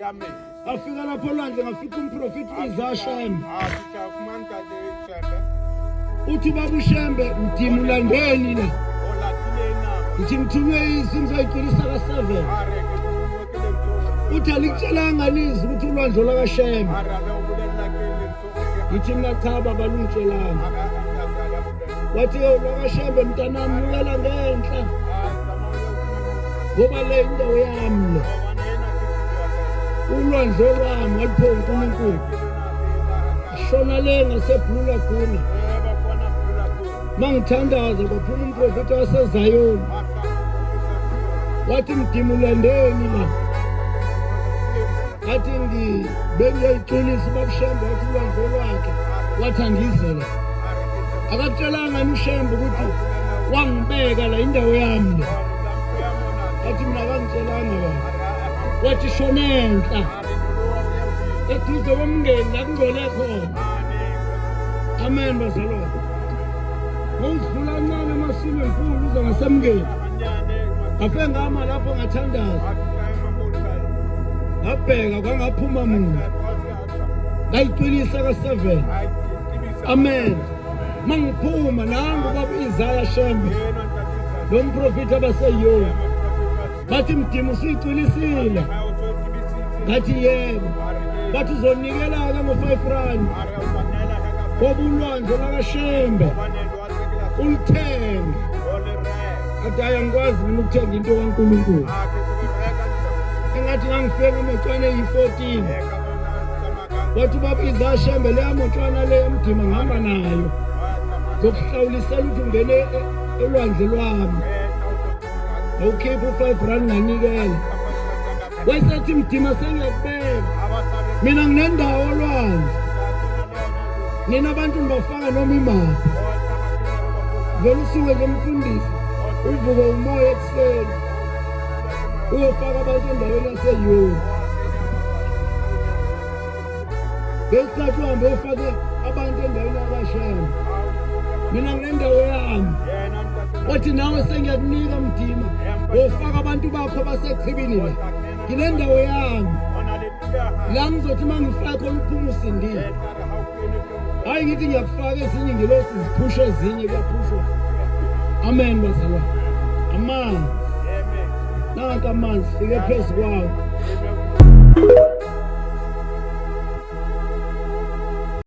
afika lapho olwandle ngafika umprofeti Isaya Shembe uthi baba uShembe mdimi ulandeni la ngithi ngithunywe izwi ngizoyiqinisa ka7 uthi alikutshelanga nizwi ukuthi ulwandle lakaShembe ngithi mina cha baba lungitshelanga wathi lakaShembe mntanami nukela ngenhla ngoba le indawo yami le ulwandle lwami walipho uNkulunkulu shona le ngaseBlue Lagoon mangithandaza kwaphuma umprofeti waseZayoni wathi mdimi ulandeni la athi bengiyayiqinisa ubabuShembe wathi ulwandle lwakhe wathi angizele akatshelanga uShembe ukuthi wangibeka la indawo yami le athi mina akangitshelanga baba wathi shonenhla eduze komngeni la kungcole khona amen bazalwane ngidlula kancane amasimo emfulu uze ngasemngeni afe ngama lapho ngathandaza ngabheka kwangaphuma muntu ngayiqinisa ka7 amen mangiphuma nangu baba Isaya Shembe lo mprofeti abaseyona bathi mdimi usiqinisile ngathi yebo bathi uzonikela ke ngo5 ngoba ulwandle lakaShembe ulithenge athi ayangikwazi mina ukuthenga into kaNkulunkulu engathi ngangifeka emotshwane yi14 wathi baba Isaya Shembe le motshwana le emdima ngihamba nayo zokuhlawulisela ukuthi ungene elwandle lwami awukhipha u5 nganikela wayesethi mdima sengiyakubeka mina nginendawo olwandle nina abantu ngibafaka noma imali vele usuke nje mfundisi uvuka umoya ekuseni uyofaka abantu endaweni yaseyoni ngesikhathi uhambe ufake abantu endaweni yakaShembe mina nginendawo yami wathi nawe sengiyakunika mdima wofaka abantu bakho basechibini la nginendawo yami la ngizothi mangifaka oluphuma usindile hayi ngithi ngiyakufaka ezinye ngilosi ziphushe ezinye kuyaphushwa amen bazalwane amanzi nanka amanzi fike phezu kwawo